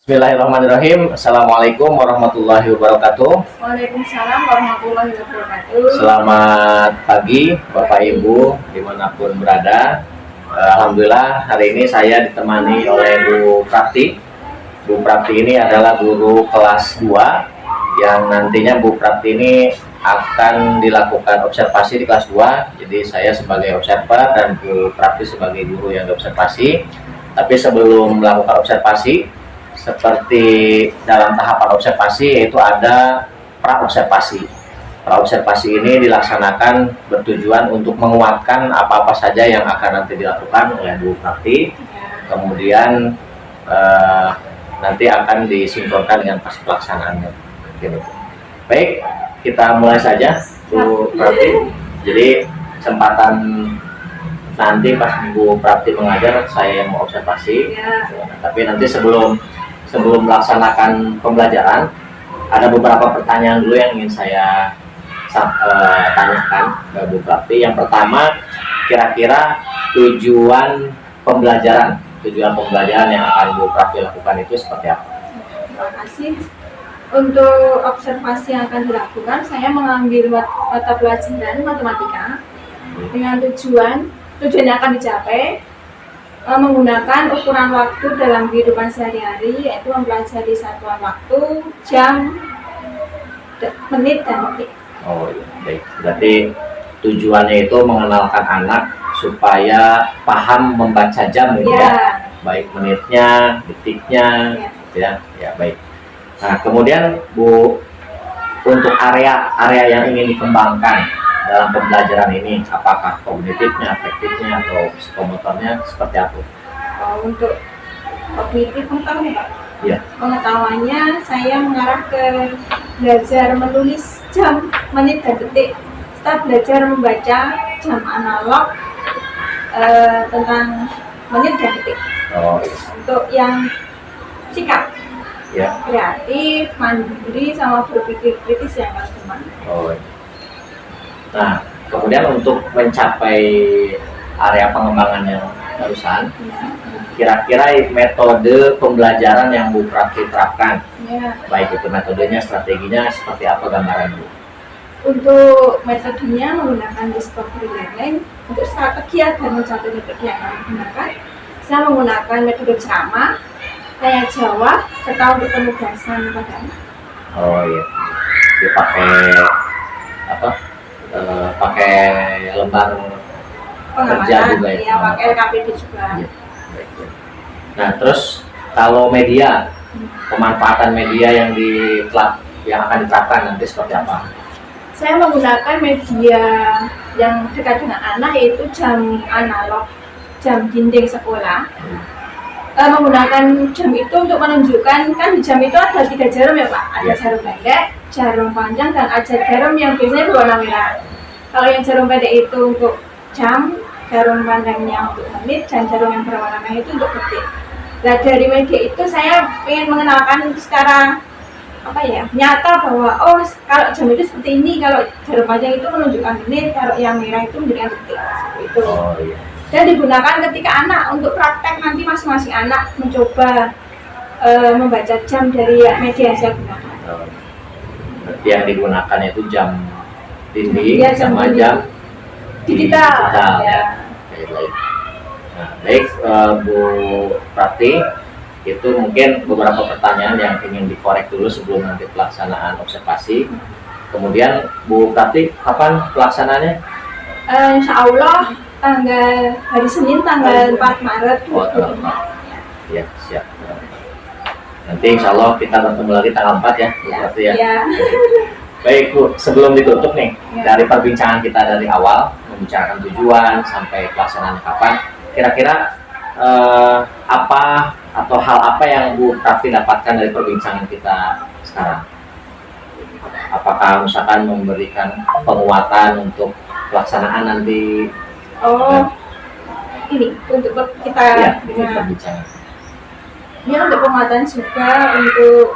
Bismillahirrahmanirrahim. Assalamualaikum warahmatullahi wabarakatuh. Waalaikumsalam warahmatullahi wabarakatuh. Selamat pagi Bapak Ibu dimanapun berada. Alhamdulillah hari ini saya ditemani oleh Bu Prapti. Bu Prapti ini adalah guru kelas 2 yang nantinya Bu Prapti ini akan dilakukan observasi di kelas 2. Jadi saya sebagai observer dan Bu Prapti sebagai guru yang diobservasi. Tapi sebelum melakukan observasi, seperti dalam tahapan observasi yaitu ada pra-observasi. Pra-observasi ini dilaksanakan bertujuan untuk menguatkan apa-apa saja yang akan nanti dilakukan oleh Bu Prapti. Kemudian nanti akan disinkronkan dengan pas pelaksanaannya. Gitu. Baik, kita mulai saja Bu Prapti. Jadi kesempatan nanti pas Bu Prapti mengajar saya yang mau observasi. Tapi nanti sebelum melaksanakan pembelajaran, ada beberapa pertanyaan dulu yang ingin saya tanyakan ke Bu Prapti. Yang pertama, kira-kira tujuan pembelajaran yang akan Bu Prapti lakukan itu seperti apa? Terima kasih. Untuk observasi yang akan dilakukan, saya mengambil mata pelajaran matematika dengan tujuan yang akan dicapai menggunakan ukuran waktu dalam kehidupan sehari-hari, yaitu mempelajari satuan waktu, jam, menit, dan detik. Oh iya, baik. Berarti tujuannya itu mengenalkan anak supaya paham membaca jam gitu ya. Baik menitnya, detiknya, ya baik. Nah, kemudian Bu, untuk area yang ingin dikembangkan dalam pembelajaran ini, apakah kognitifnya, afektifnya, atau psikomotornya seperti apa? Untuk kognitif pengetahuan, Pak. Ya. Pengetahuannya saya mengarah ke belajar menulis jam, menit, dan detik. Kita belajar membaca jam analog tentang menit dan detik. Oh, iya. Untuk yang sikap, ya, kreatif, mandiri, sama berpikir kritis yang teman. Oh, iya. Nah, kemudian untuk mencapai area pengembangan yang barusan, kira-kira metode pembelajaran yang Bu Prapti terapkan, baik itu metodenya, strateginya, seperti apa gambaran Bu? Untuk metodenya menggunakan discovery learning. Untuk strategi agar mencapai metode yang kami gunakan, saya menggunakan metode ceramah, tanya jawab, serta untuk penugasan pada anak. Oh iya, dipakai apa? Pakai lembar kerja juga ya? Iya, pakai LKPD juga. Ya, baik. Nah, terus kalau media, pemanfaatan media yang akan diterapkan nanti seperti apa? Saya menggunakan media yang dekat dengan anak, yaitu jam analog, jam dinding sekolah. Menggunakan jam itu untuk menunjukkan, kan di jam itu ada 3 jarum ya Pak, ada jarum pendek, jarum panjang, dan ada jarum yang biasanya berwarna merah. Kalau yang jarum pendek itu untuk jam, jarum panjangnya untuk menit, dan jarum yang berwarna merah itu untuk detik. Nah, dari media itu saya ingin mengenalkan secara nyata bahwa kalau jam itu seperti ini, kalau jarum panjang itu menunjukkan menit, kalau yang merah itu menunjukkan detik, seperti itu. Oh, iya. Dan digunakan ketika anak untuk praktek, nanti masing-masing anak mencoba membaca jam dari media yang saya gunakan. Berarti yang digunakan itu jam dinding sama jam digital. Ya. Baik. Nah, baik Bu Prapti, itu mungkin beberapa pertanyaan yang ingin dikorek dulu sebelum nanti pelaksanaan observasi. Kemudian Bu Prapti, kapan pelaksanaannya? Insya Allah hari Senin tanggal 4 Maret. Oh, tanggal 4. Ya, siap. Nanti insya Allah kita bertemu lagi tanggal 4 ya, Bu Prapti ya. Baik Bu, sebelum ditutup nih, dari perbincangan kita dari awal, membicarakan tujuan sampai pelaksanaan kapan, kira-kira apa atau hal apa yang Bu Prapti dapatkan dari perbincangan kita sekarang? Apakah misalkan memberikan penguatan untuk pelaksanaan nanti? Ini untuk kita berbincang. Ini untuk penguatan juga, untuk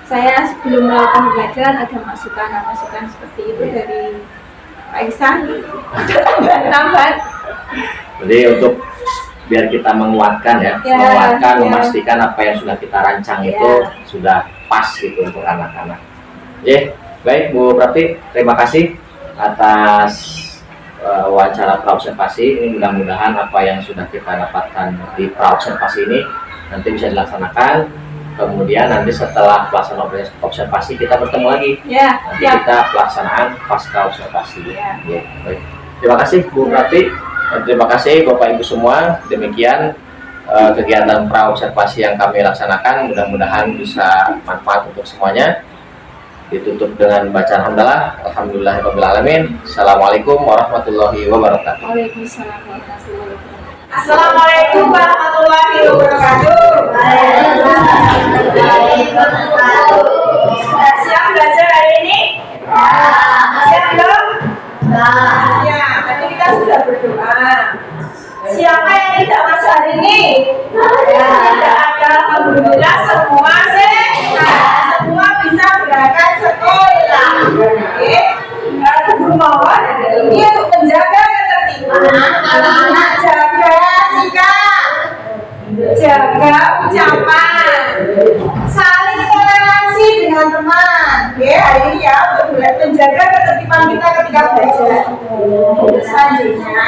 saya sebelum melakukan pembelajaran ada masukan seperti itu dari Pak Ihsan, tambahan. Jadi untuk biar kita menguatkan ya, Ya, menguatkan, ya. memastikan apa yang sudah kita rancang Ya. itu sudah pas gitu untuk anak-anak. Oke, baik Bu Prati, terima kasih atas wawancara praobservasi. Ini mudah-mudahan apa yang sudah kita dapatkan di praobservasi ini nanti bisa dilaksanakan. Kemudian nanti setelah pelaksanaan observasi kita bertemu lagi. Ya, Nanti ya. kita pelaksanaan pasca observasi. Ya. Ya, baik. Terima kasih Bu Prati. Dan terima kasih Bapak Ibu semua. Demikian kegiatan praobservasi yang kami laksanakan. Mudah-mudahan bisa manfaat untuk semuanya. Ditutup dengan bacaan hamdalah. Alhamdulillahirrahmanirrahim. Assalamualaikum warahmatullahi wabarakatuh. Waalaikumsalam warahmatullahi wabarakatuh. Assalamualaikum warahmatullahi wabarakatuh. Sudah siap belajar hari ini? Siap belum? Siap. Tadi kita sudah berdoa. Siapa yang tidak masuk hari ini? Tidak ada. Alhamdulillah semua sehat. Semua bisa berangkat sekolah. Oke. Guru mohon ini untuk menjaga ketertiban. Anak-anak jaga sikap, jaga ucapan, saling toleransi dengan teman. Oke, hari ini ya untuk menjaga ketertiban kita ketika belajar. Selanjutnya,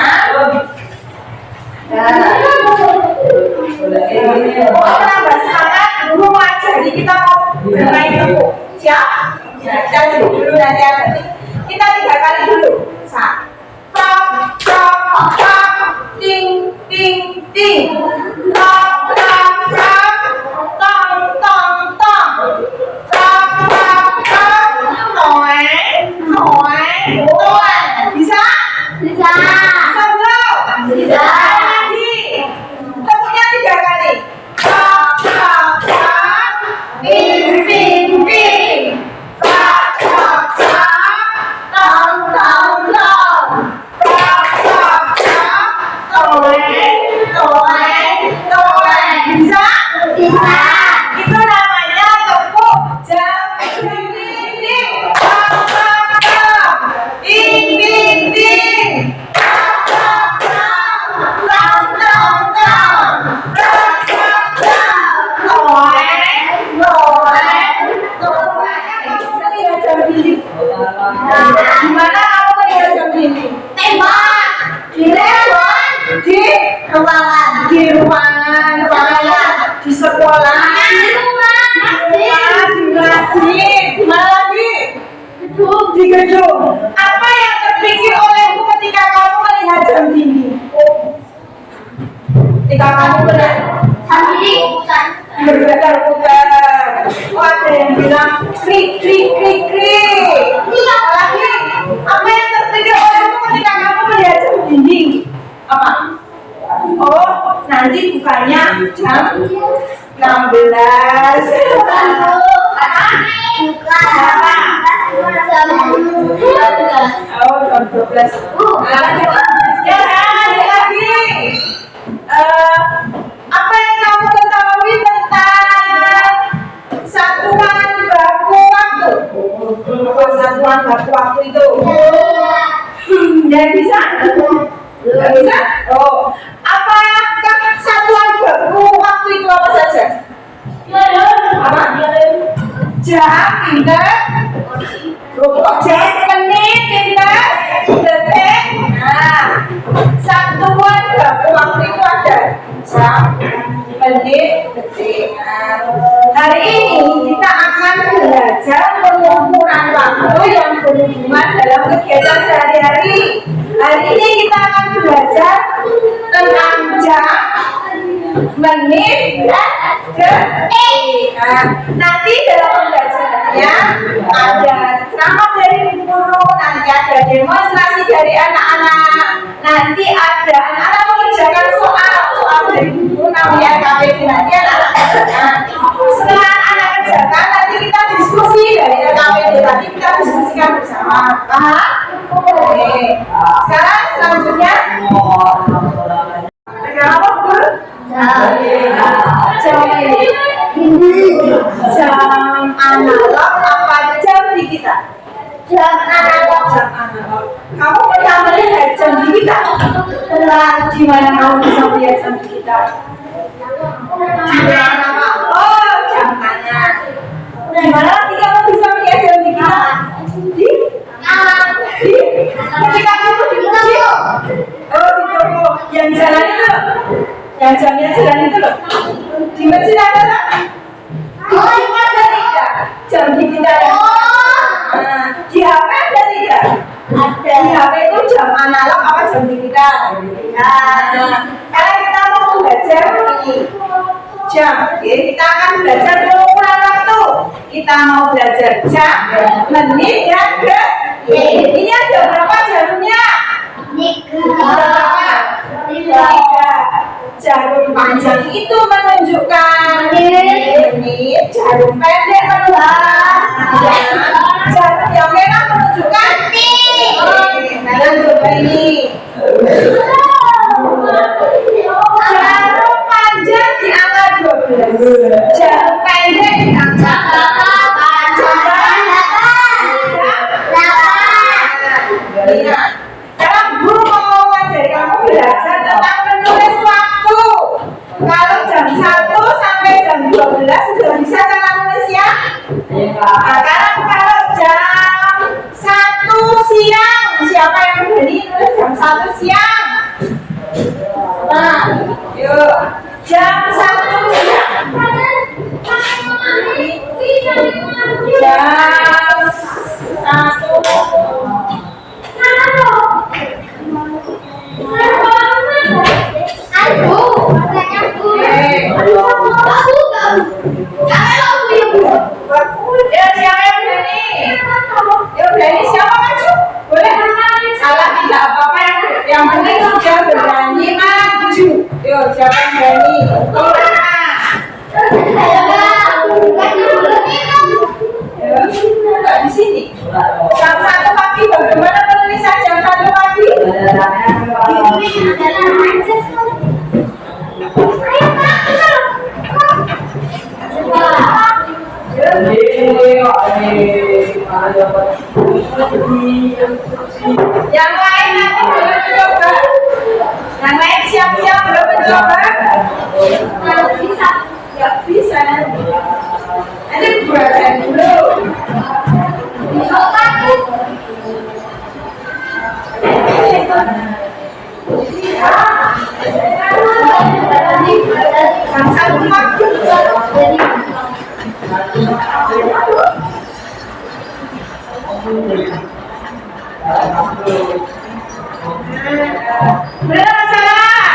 menambah semangat, guru mengajari kita mau bermain tepuk. Siap? Kita dulu nanti ada. Kita 3 kali dulu. Tok, tok, tok, ting, ting, ting. Tok, tok, tok, tong, tong, tong. Tok, tok, tok, noeng, noeng, noeng. Bisa? Bisa. Sebelum? Bisa. Lagi. Tepuknya 3 kali. Tok, tok, tok, ping, ping, ping. Tok, tok, tok. Tong, tong, tong. Tok, tok, tok. Toeng, toeng, toeng. Bisa? Bisa. Itu namanya tepuk jam. Ding, ding, ding. Tok, tok, tok. Ding, ding, ding. Tok, tok, tok. Tong, tong, tong. Tok, tok, tok. Toeng, toeng, toeng. Kamu melihat jam dinding. Gimana kamu melihat jam dinding? Tembak. Di ruangan. Di ruangan. Di ruangan. Ruangan. Di sekolah. Di rumah. Di masjid. Di mana lagi? Di gedung. Apa yang terpikir olehmu ketika kamu melihat jam dinding? Ketika kamu melihat jam dinding berputar-putar. Oh, ada yang bilang krik krik krik krik. Lagi, apa yang terpikir olehmu ketika kamu melihat jam dinding? Apa? Oh, nanti bukannya jam 16. Oh, jam 12. Ya, lagi. Apa yang kamu ketahui tentang satuan baku waktu? Apa satuan baku waktu itu? Tidak bisa? Tidak bisa? Oh, apakah satuan baku waktu itu apa saja? Apa? Jam, pinter, menit, pinter, detik. Nah, satuan baku waktu itu ada jam, menit, detik. Nah, hari ini kita akan belajar pengukuran waktu yang berhubungan dalam kegiatan sehari-hari. Hari ini kita akan belajar tentang jam, menit, dan detik. Nah, nanti dalam pembelajarannya ada ceramah dari guru, nanti ada demonstrasi dari anak-anak, nanti ada anak-anak mengerjakan soal dari guru namanya KPD, nanti anak-anak kerjakan. Setelah anak kerjakan, nanti kita diskusi dari KPD, nanti kita diskusikan bersama. Paham? Oke. Sekarang selanjutnya apa guru? Jam analog apa jam digital? Jam analog. Kamu pernah melihat jam digital? Di mana kamu bisa melihat jam digital? Oh, jam tangan. Di mana lagi kamu bisa melihat jam digital? Ketika kamu di museum. Oh, di toko. Yang jalan itu loh. Yang jamnya jalan itu loh. Di masjid ada tak? Oh, ada tidak? Jam digital. Di HP ada tidak? Ada. Di HP itu jam analog apa jam digital? Karena kita mau belajar ini jam, kita akan belajar pengukuran waktu. Kita mau belajar jam, menit, dan detik. Ini ada berapa jarumnya? 3. Jarum panjang itu menunjukkan menit, jarum pendek menunjukkan jarum yang merah menunjukkan kalian coba ini. Jarum panjang di angka 12, jarum pendek di angka 8. Ingat, sekarang guru mau ngajari kamu belajar tentang menulis waktu. Kalau jam 1 sampai jam 12 sudah bisa cara nulisnya? Sekarang kalau jam 1 siang, siapa yang berani nulis jam 1 siang? Nah, yuk, jam 1 siang. Jam 1. Siapa yang berani? Yang berani siapa maju? Boleh? Salah tidak apa-apa, yang penting sudah berani maju. Yuk, siapa yang berani? Di sini. Jam 1 pagi, bagaimana penulisan jam 1 pagi? Yang lain nanti belum mencoba. Yang lain siap-siap belum mencoba. Nggak bisa nanti. Nanti baca dulu. Yang 1 pagi. Benar salah?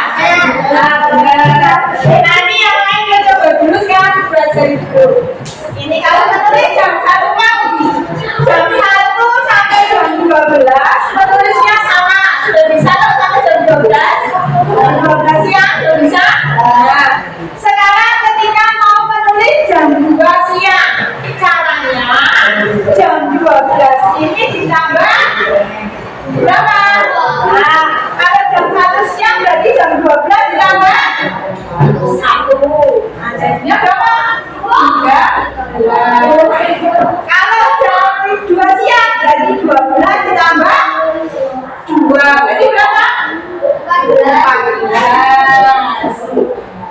Benar. Nanti yang lain kita coba dulu, sekarang belajar dulu. Ini kalau menulis jam 1 pagi, jam 1 sampai jam 12 menulisnya sama. Sudah bisa kalau sampai jam 12? Jam 12 siang sudah bisa? Nah, sekarang ketika mau menulis jam 2 siang, caranya jam 12 ini ditambah berapa? Nah, kalau jam 1 siang berarti jam 12 ditambah 1. Nah, jadinya berapa? 13. Kalau jam 2 siang berarti 12 ditambah 2. Berarti berapa? 14.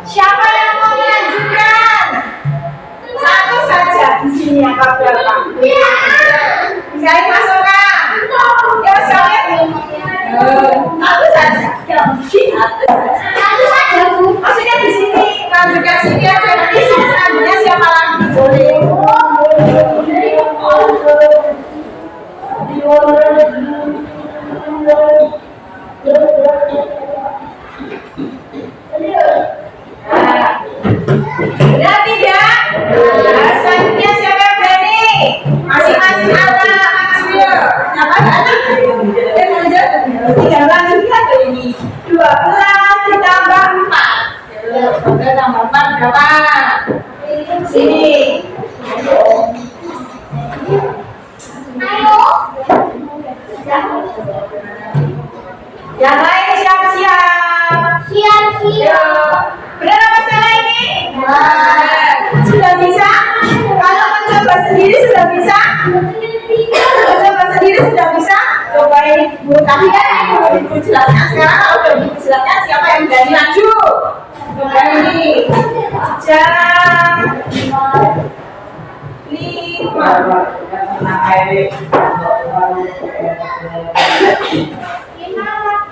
Siapa yang mau mengajukan? Satu saja di sini yang berapa? Saya masukkan. Ya, saya. Satu saja. Satu saja. Maksudnya di sini, lanjutkan sini aja. Nanti selanjutnya siapa lagi? Boleh. Benar tidak? Selanjutnya siapa yang berani? Masing-masing anak kecil. Siapa anak? Tinggal lanjutkan ini. 12 ditambah 4. 12 tambah 4 berapa? Sini. Ayo. Yang lain siap-siap. Siap-siap. Benar apa salah ini? Sudah bisa? Kalau mencoba sendiri sudah bisa? Mencoba sendiri. sendiri sudah bisa cobain Ibu. Tapi kan Ibu jelaskan sekarang, kalau udah Ibu jelaskan siapa yang berani maju? Coba ini jam 5.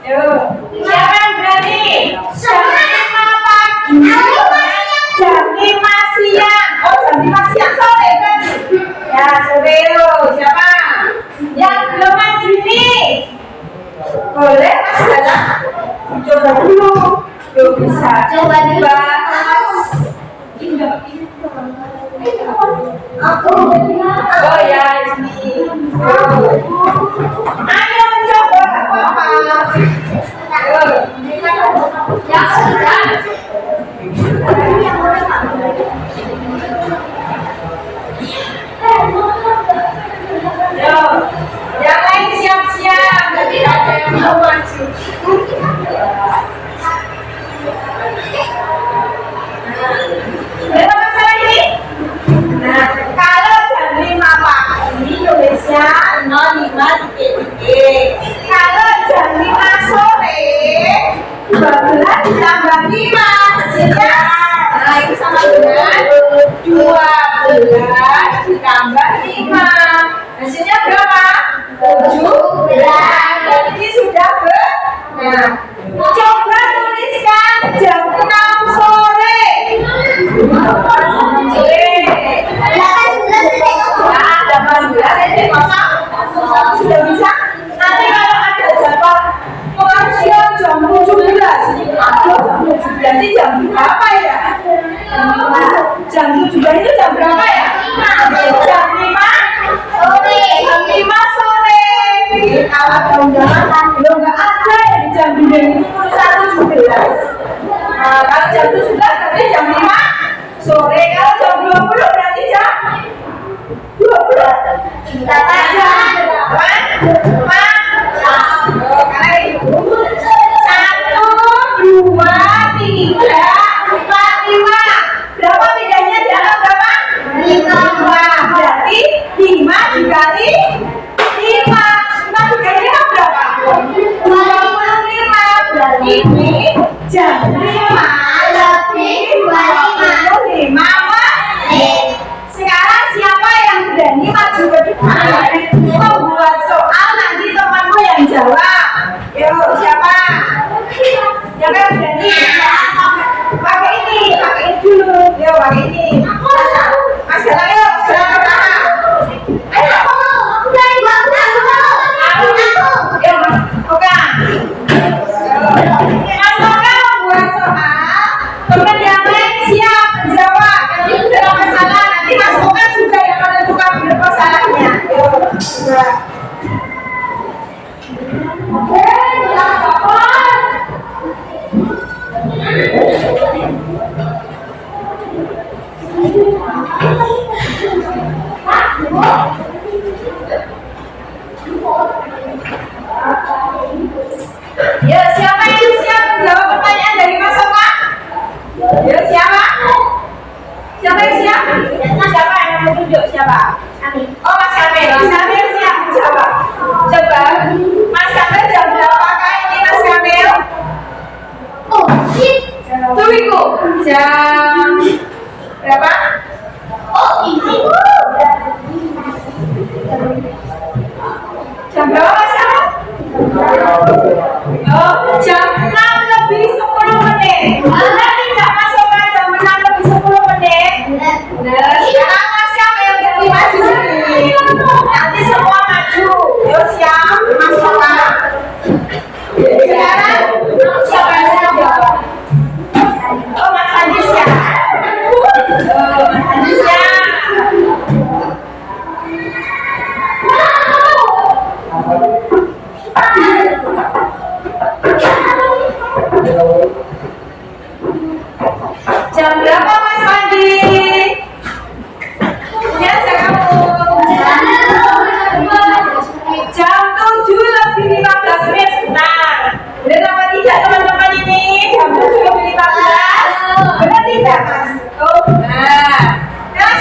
Yuk, siapa yang berani? Jam 5 pagi. Jam 5 siang. Oh, jam 5 siang sore kan? Ya, sore yuk. Siapa? Yang belum maju ini? Boleh Mas Dada? Coba dulu. Yuk bisa. Coba dulu. Oh ya, ini. Ayo mencoba apa? Ya sudah. Yang lain siap-siap, nanti ada yang mau maju. Berapa masalah ini? Nah, kalau jam 5 pagi Indonesia 05.00. Kalau jam 5 sore 12 ditambah 5 hasilnya. Nah, itu sama dengan 12 ditambah 5. Hasilnya berapa? 17. Jadi sudah benar. Coba tuliskan jam 6 sore. Sudah bisa. Nanti kalau ada jadwal pengajian jam 17, atau jam 17 ini jam berapa ya? Jam 17 itu jam berapa ya? Jam 5 sore. Jam 5 sore. Kalau ada undangan, belum nggak ada ya di jam 2 itu tulisan 17. Nah, kalau jam 17 berarti jam 5 sore. Kalau jam 20 berarti jam 20. Kita baca 8, 5, karena itu 1, 2, 3, 4, 5. Berapa bedanya di atas berapa? 5. Berarti 5 dikali 5. 5 dikali 5 berapa? 25. Berarti ini jam 5 lebih 25 menit. Sekarang siapa yang berani maju ke depan membuat soal, nanti temanku yang jawab. Yuk, siapa? Siapa yang berani? Pakai ini dulu. Yuk, pakai ini. Mas Galang, yuk, Galang pertama. Ayo, aku dari bawah. Yuk, Mas Oka. Mas Oka membuat soal. Teman yang lain siap menjawab. Nanti udah masalah. Nanti Mas Oka juga yang menentukan berapa salahnya. Yuk, dua. Oke, ya, siapa yang siap menjawab pertanyaan dari Mas Oka? Ya, siapa? Siapa yang siap? Siapa yang mau tunjuk? Siapa? Oh, Mas Kamil. Mas Kamil siap menjawab. Coba, Mas Kamil jam berapakah ini, Mas Kamil? Oh, shit. Tunggu, jam berapa? Oh, ini. Jam berapa, Mas Kamil? Oh, jam 6 lebih 10 menit. Benar tidak, Mas Oka? Jam 6 lebih 10 menit. Benar. Sekarang Mas Kamil ganti maju sendiri. Nanti semua maju. Yuk, siap, Mas Oka. Sekarang siapa yang siap jawab? Oh, Mas Andi siap. Oh, Mas Andi siap. Jam berapa, Mas Andi? Ya, kamu. Jam 7 lebih 15 menit. Sebentar. Benar apa tidak, teman-teman ini? Jam 7 lebih 15. Benar tidak, Mas? Oh, nah. Nah,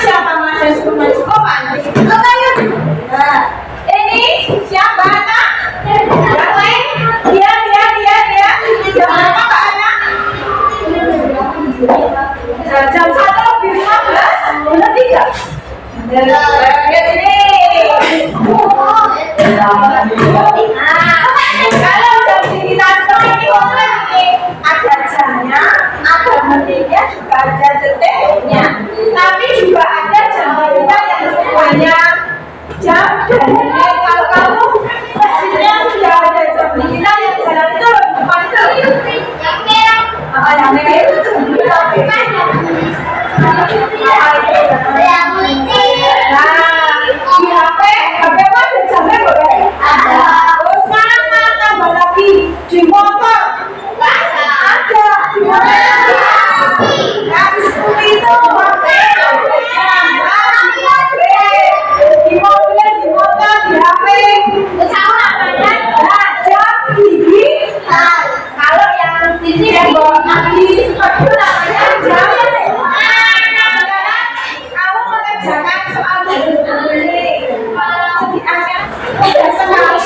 Kalau jam digital ini ada jamnya, ada menitnya, juga ada detiknya. Tapi juga ada jam digital yang semuanya jam dan menit. Kalau kamu pastinya sudah ada jam digital yang jalan itu depan itu. Apa yang merah itu jam digital? Nah, di HP apa ada jamnya boleh? Terus mana tambah lagi di motor? Ada di motor. Yang seperti itu di mobil, di motor, di HP. Nah, jam digital. Kalau yang bawa kaki seperti itu namanya jam. Kamu mengerjakan soal ini. Udah senang.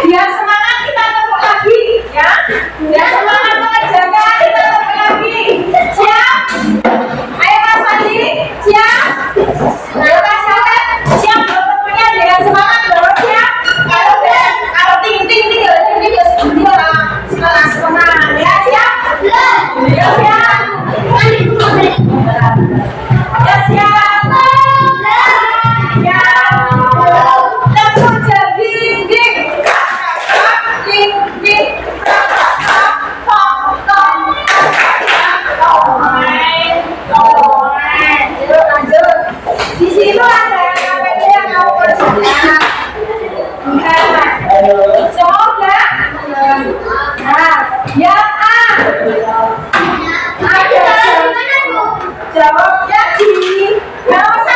Biar semangat kita tepuk lagi, ya. Biar semangat mengerjakan kita tepuk lagi. Siap? Ayo Mas Fadli, siap? Ayo Mas Yawet, siap bertepuknya dengan semangat loh, siap? Kalau ting-ting tinggal segini lah, setengah ya, siap? Ya, siap? Ya, siap? Ya, tepuk jam dinding. Dinding. Lanjut. Di situ ada yang kamu kerjakan. Semoga. Nah, yang A. Ada jawabnya di nomor 1.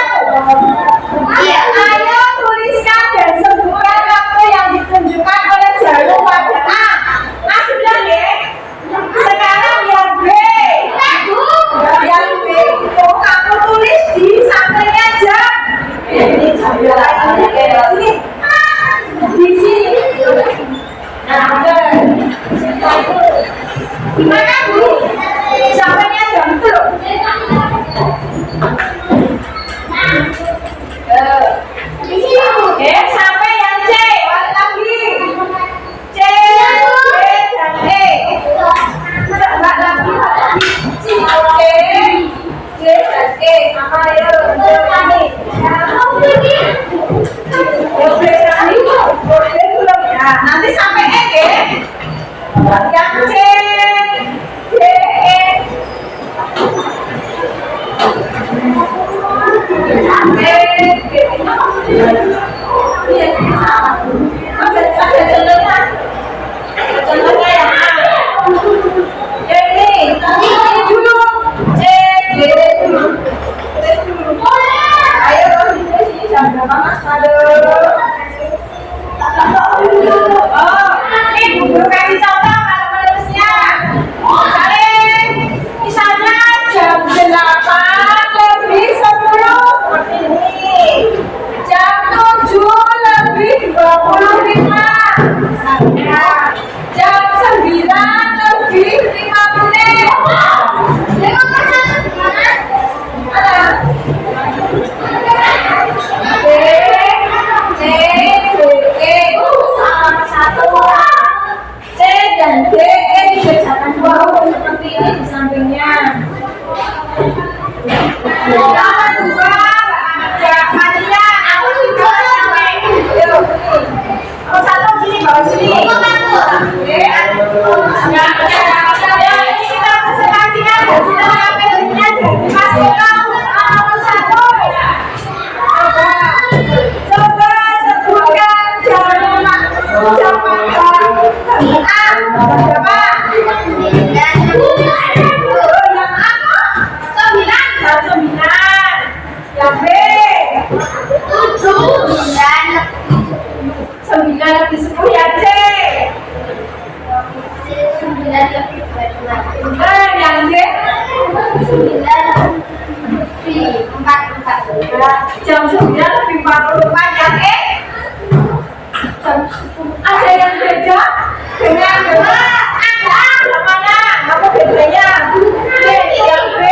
Ayo tuliskan dan sebutkan waktu yang ditunjukkan oleh jarum pada A. A sudah ya. Sekarang yang B. Yang B itu kamu tulis di sampingnya jam. Ini jam ini. Di sini. Nah, gimana Bu? Sampingnya jam itu. Sampai yang C. Lagi. C, B, dan E. Enggak lagi. C, D, dan E. Apa ya? Nanti sampai E ya. Yang C, D, E. Contohnya yang A. Ini dulu. C, D dulu. Ayo di sini jam berapa Mas? Oh, ini guru kasih contoh kalau menulisnya. Misalnya jam 8:10 seperti ini. Jam 7:25. Jam 9:05. C dan D dikerjakan dua seperti ini di sampingnya. Nomor 2 ada Maria, aku juga sampai. Yuk, nomor 1 sini bawah sini. Ini kita presentasikan hasil apelnya dari Mas Eko. Nomor 1. Coba sebutkan jam berapa? Yang apa? 9. Jam 9:44 yang ada yang beda dengan ada mana? Apa bedanya? Yang B.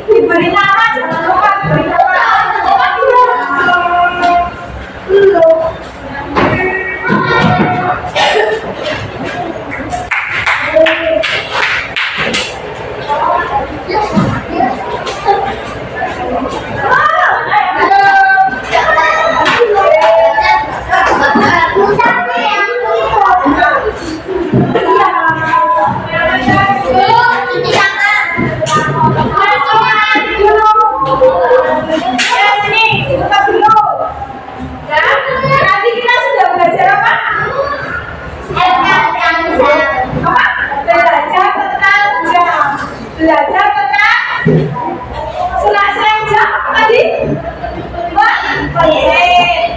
Diberi nama, jangan lupa beri nama. Nanti kita sudah belajar apa? Belajar tentang jam. Belajar tentang selesai jam apa tadi?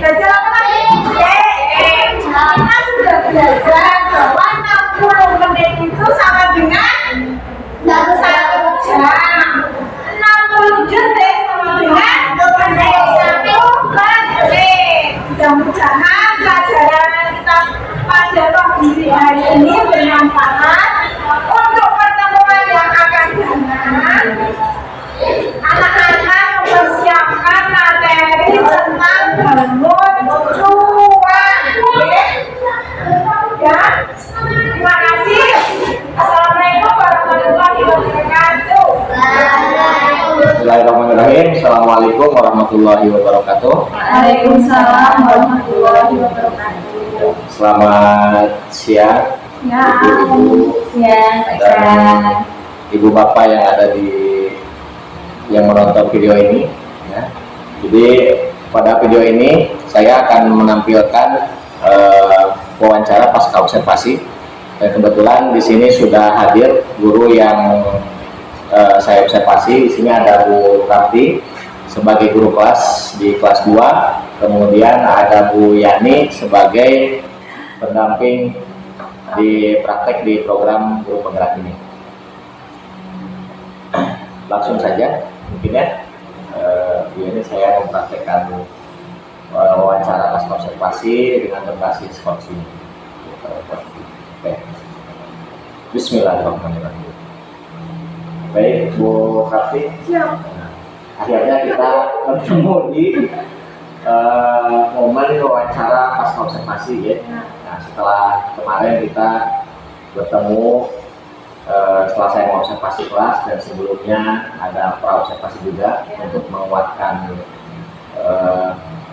Belajar apa tadi? Kita sudah belajar bahwa 60 menit itu sama dengan 1 jam. 60 detik sama dengan 1 menit. Mudah-mudahan pelajaran kita pada pagi hari ini bermanfaat untuk pertemuan yang akan datang. Anak-anak mempersiapkan materi tentang bangun ruang. Ya, terima kasih. Assalamualaikum warahmatullahi wabarakatuh. Bismillahirrahmanirrahim. Assalamualaikum warahmatullahi wabarakatuh. Waalaikumsalam warahmatullahi wabarakatuh. Selamat siang, Ya, ibu-ibu siang, dan ibu bapak yang ada di yang menonton video ini. Ya. Jadi pada video ini saya akan menampilkan wawancara pasca observasi. Dan kebetulan di sini sudah hadir guru yang saya observasi. Di sini ada Bu Rafti sebagai guru kelas di kelas 2, kemudian ada Bu Yani sebagai pendamping di praktek di program guru penggerak ini. Langsung saja mungkin ya, ini saya mempraktekkan wawancara pasca observasi dengan berbasis skorsing. Oke. Bismillahirrahmanirrahim. Baik, Bu Rafti. Akhirnya kita bertemu di momen wawancara pasca observasi ya. Nah, setelah kemarin kita bertemu setelah saya mengobservasi kelas dan sebelumnya ada pra observasi juga untuk menguatkan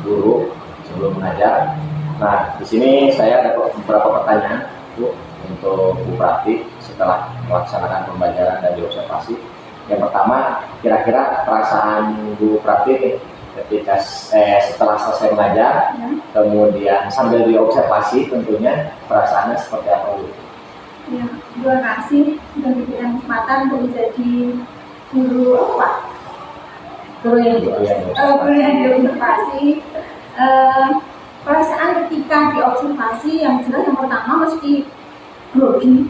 guru sebelum mengajar. Nah, di sini saya ada beberapa pertanyaan Bu untuk Bu Rafti setelah melaksanakan pembelajaran dan diobservasi. Yang pertama, kira-kira perasaan Bu Rafti ketika setelah selesai mengajar, kemudian sambil diobservasi tentunya perasaannya seperti apa Bu? Ya, terima kasih sudah diberikan kesempatan untuk menjadi guru apa? Guru yang diobservasi. Perasaan ketika diobservasi yang jelas yang pertama mesti grogi.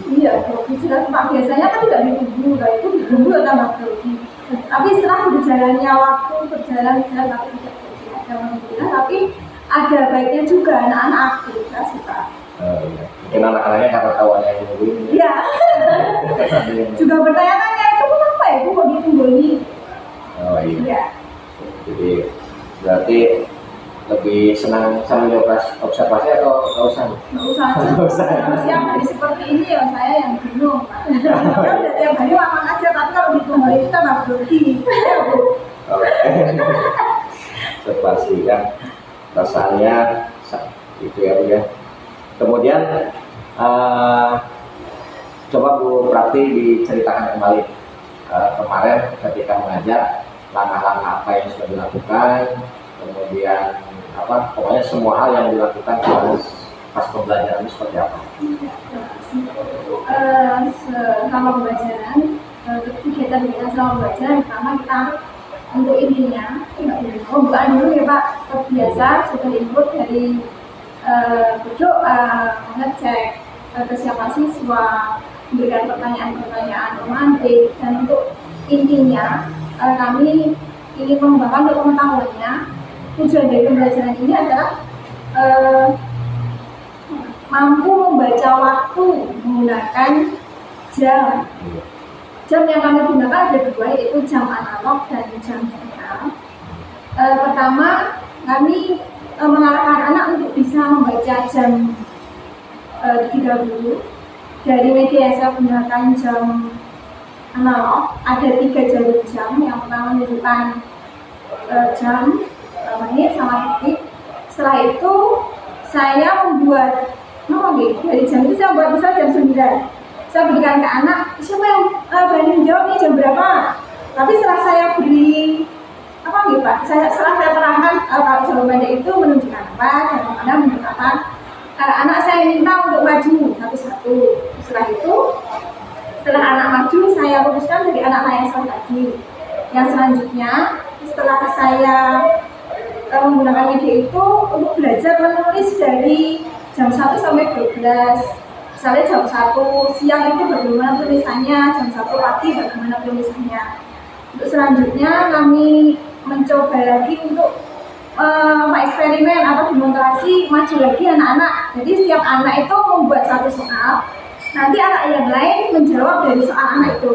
Iya, grogi jelas Pak. Biasanya kan tidak ditunggu, itu ditunggu tambah grogi. Tapi setelah berjalannya waktu berjalan tapi tidak grogi. Tapi ada baiknya juga anak-anak aktif, saya suka. Iya. Mungkin anak-anaknya karena tahu ada yang nungguin. Iya. Juga bertanya-tanya itu kenapa ya, Bu, kok ditungguin? Oh iya. Iya. Jadi berarti lebih senang sambil observasi atau nggak usah? Nggak usah aja. Nggak usah. Kalau siang hari seperti ini ya saya yang bingung. Kan udah tiap hari makan aja, tapi kalau ditungguin kita nggak grogi. Ya, Bu. Oke. Observasi kan rasanya itu ya Bu ya. Kemudian coba Bu Rafti diceritakan kembali kemarin ketika mengajar langkah-langkah apa yang sudah dilakukan, kemudian pokoknya semua hal yang dilakukan pas pembelajaran itu seperti apa? Selama pembelajaran kegiatan kita selama belajar, pertama kita untuk intinya pembukaan dulu ya Pak, terbiasa sudah input dari berdoa, mengecek kesiapan siswa, memberikan pertanyaan-pertanyaan romantis, dan untuk intinya kami ingin mengembangkan untuk pengetahuannya. Tujuan dari pembelajaran ini adalah mampu membaca waktu menggunakan jam. Jam yang kami gunakan ada dua, yaitu jam analog dan jam digital. Pertama, kami mengarahkan anak untuk bisa membaca jam digital dulu. Dari media yang saya gunakan jam analog, ada 3 jalur jam. Yang pertama menunjukkan jam, menit, sama detik. Setelah itu saya membuat dari jam itu saya buat misal jam 9. Saya berikan ke anak, siapa yang berani menjawab nih jam berapa? Tapi setelah saya beri setelah saya terangkan kalau jam pendek itu menunjukkan apa, jam pendek menunjukkan apa, anak saya minta untuk maju satu-satu. Setelah anak maju, saya luruskan dari anak-anak yang salah tadi. Yang selanjutnya, setelah saya menggunakan media itu untuk belajar menulis dari jam 1 sampai 12. Misalnya jam 1 siang itu bagaimana tulisannya, jam 1 pagi bagaimana tulisannya. Untuk selanjutnya kami mencoba lagi untuk eksperimen atau demonstrasi, maju lagi anak-anak. Jadi setiap anak itu membuat satu soal, nanti anak yang lain menjawab dari soal anak itu.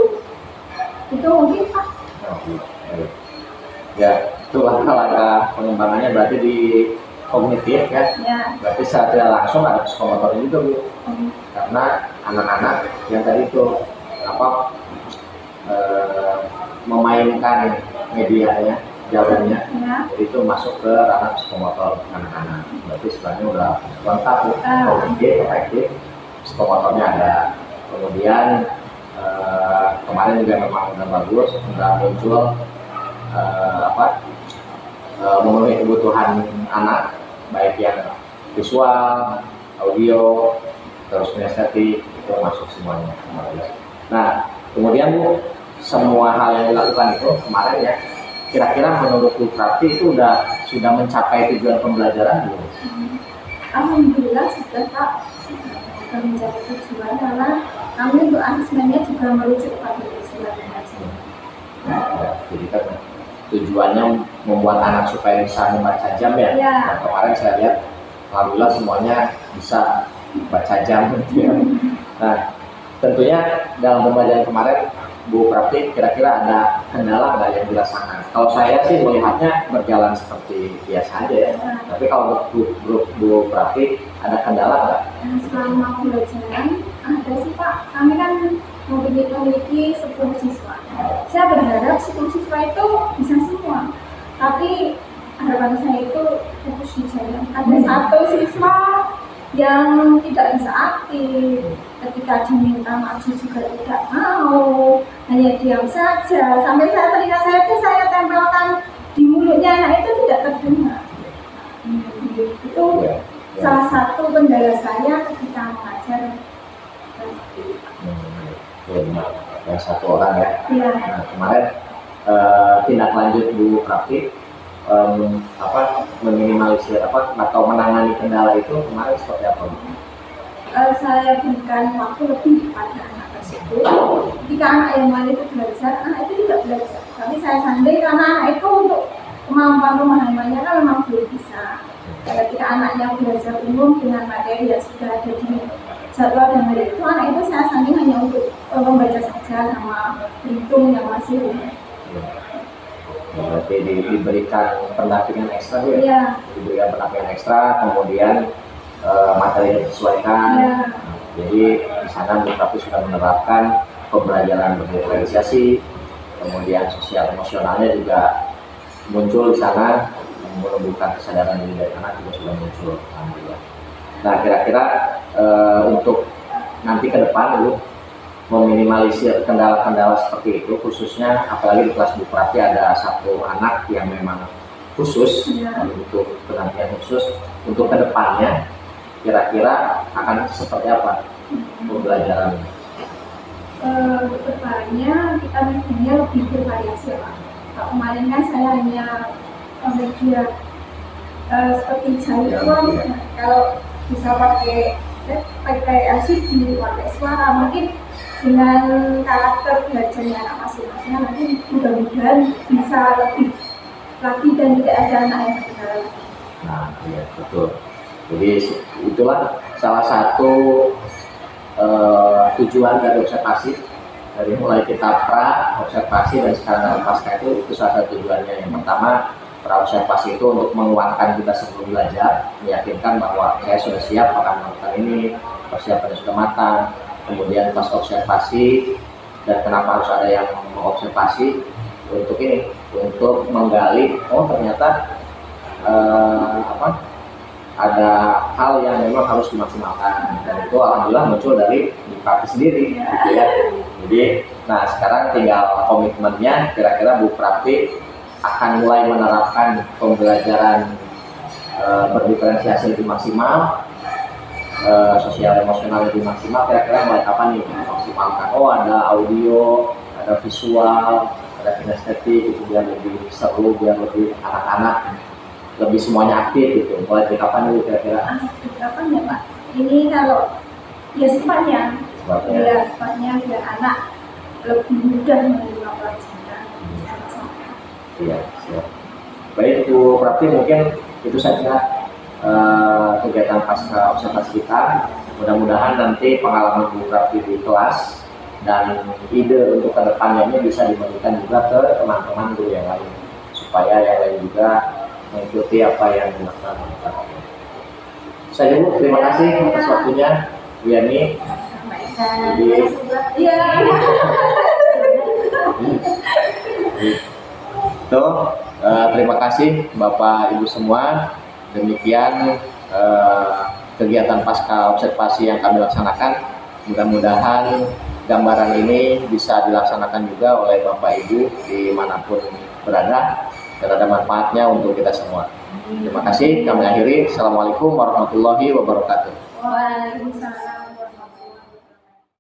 Itu mungkin Pak. Ya, itu langkah pengembangannya berarti di kognitif ya. Berarti secara langsung ada psikomotor juga Bu. Karena anak-anak yang tadi itu memainkan medianya, jalannya, jadi itu masuk ke ranah psikomotor anak-anak. Berarti sebenarnya udah lengkap Bu, kognitif, efektif, psikomotornya ada. Kemudian kemarin juga memang udah bagus, udah muncul memenuhi kebutuhan anak, baik yang visual, audio, terus kinestetik, itu masuk semuanya. Nah, kemudian Bu, semua hal yang dilakukan itu kemarin ya, kira-kira menurut Bu Prapti itu sudah mencapai tujuan pembelajaran belum? Alhamdulillah sudah Pak, sudah mencapai tujuan karena kami untuk asesmennya juga merujuk pada tujuan pembelajaran. Jadi kan tujuannya membuat anak supaya bisa membaca jam ya. Nah, kemarin saya lihat alhamdulillah semuanya bisa baca jam gitu ya. Nah, tentunya dalam pembelajaran kemarin Bu Prapti kira-kira ada kendala nggak yang dirasakan? Kalau saya sih melihatnya berjalan seperti biasa aja ya. Tapi kalau Bu Prapti ada kendala nggak? Selama pembelajaran ada sih Pak. Kami kan memiliki 10 siswa. Saya berharap 10 siswa itu bisa semua. Tapi harapan saya itu fokus di jalan. Ada satu siswa yang tidak bisa aktif, ketika diminta maju juga tidak mau, hanya diam saja. Sampai telinga saya itu saya tempelkan di mulutnya, anak itu tidak terdengar. Itu salah satu kendala saya ketika mengajar. Yang satu orang ya. Nah, kemarin tindak lanjut Bu Prapti meminimalisir atau menangani kendala itu kemarin seperti apa? Saya berikan waktu lebih kepada anak tersebut. Jika anak yang lain itu belajar, anak itu tidak belajar. Tapi saya sandai karena anak itu untuk kemampuan pemahamannya kan memang belum bisa. Ketika anaknya belajar umum dengan materi yang sudah ada di jadwal dan hari itu, anak itu saya sanding hanya untuk membaca saja sama berhitung yang masih rumah. Berarti diberikan pendampingan ekstra ya? Diberikan pendampingan ekstra, kemudian materi disesuaikan. Jadi di sana Bu Prapti sudah menerapkan pembelajaran berdiferensiasi, kemudian sosial emosionalnya juga muncul di sana, menumbuhkan kesadaran diri dari anak juga sudah muncul. Alhamdulillah. Nah, kira-kira untuk nanti ke depan dulu meminimalisir kendala-kendala seperti itu, khususnya apalagi di kelas Bu Prapti ada satu anak yang memang khusus untuk penantian khusus, untuk kedepannya kira-kira akan seperti apa pembelajaran? Untuk kedepannya kita medianya lebih bervariasi ya Pak. Kalau kemarin kan saya hanya media seperti jalur, kalau bisa pakai LCD, pakai suara, mungkin dengan karakter belajarnya anak masing-masing nanti mudah-mudahan bisa lebih lagi dan tidak ada anak yang ketinggalan. Nah, iya betul. Jadi itulah salah satu tujuan dari observasi, dari mulai kita pra observasi dan sekarang pasca itu salah satu tujuannya. Yang pertama, pra observasi itu untuk menguatkan kita sebelum belajar, meyakinkan bahwa saya sudah siap akan melakukan ini, persiapannya sudah matang. Kemudian pas observasi, dan kenapa harus ada yang mengobservasi untuk ini, untuk menggali, oh ternyata ada hal yang memang harus dimaksimalkan, dan itu alhamdulillah muncul dari praktis sendiri gitu ya. Jadi nah sekarang tinggal komitmennya, kira-kira Bu Prapti akan mulai menerapkan pembelajaran berdiferensiasi lebih maksimal, sosial emosional lebih maksimal, kira-kira mulai kapan nih maksimalkan? Oh ada audio, ada visual, ada kinestetik, itu biar lebih seru, biar lebih anak-anak, lebih semuanya aktif gitu. Mulai dari kapan dulu kira-kira? Kapan ya Pak? Ini kalau ya sifatnya biar anak lebih mudah menerima pelajaran. Iya, siap. Baik Bu Prapti, mungkin itu saja kegiatan pasca observasi kita. Mudah-mudahan nanti pengalaman Bu Prapti di kelas dan ide untuk kedepannya ini bisa dibagikan juga ke teman-teman guru yang lain, supaya yang lain juga mengikuti apa yang dilakukan. Saya dulu, terima kasih atas waktunya Bu Yani. Terima kasih Bapak Ibu semua. Demikian kegiatan pasca observasi yang kami laksanakan. Mudah-mudahan gambaran ini bisa dilaksanakan juga oleh Bapak Ibu dimanapun berada, dan ada manfaatnya untuk kita semua. Terima kasih, kami akhiri. Assalamualaikum warahmatullahi wabarakatuh. Waalaikumsalam.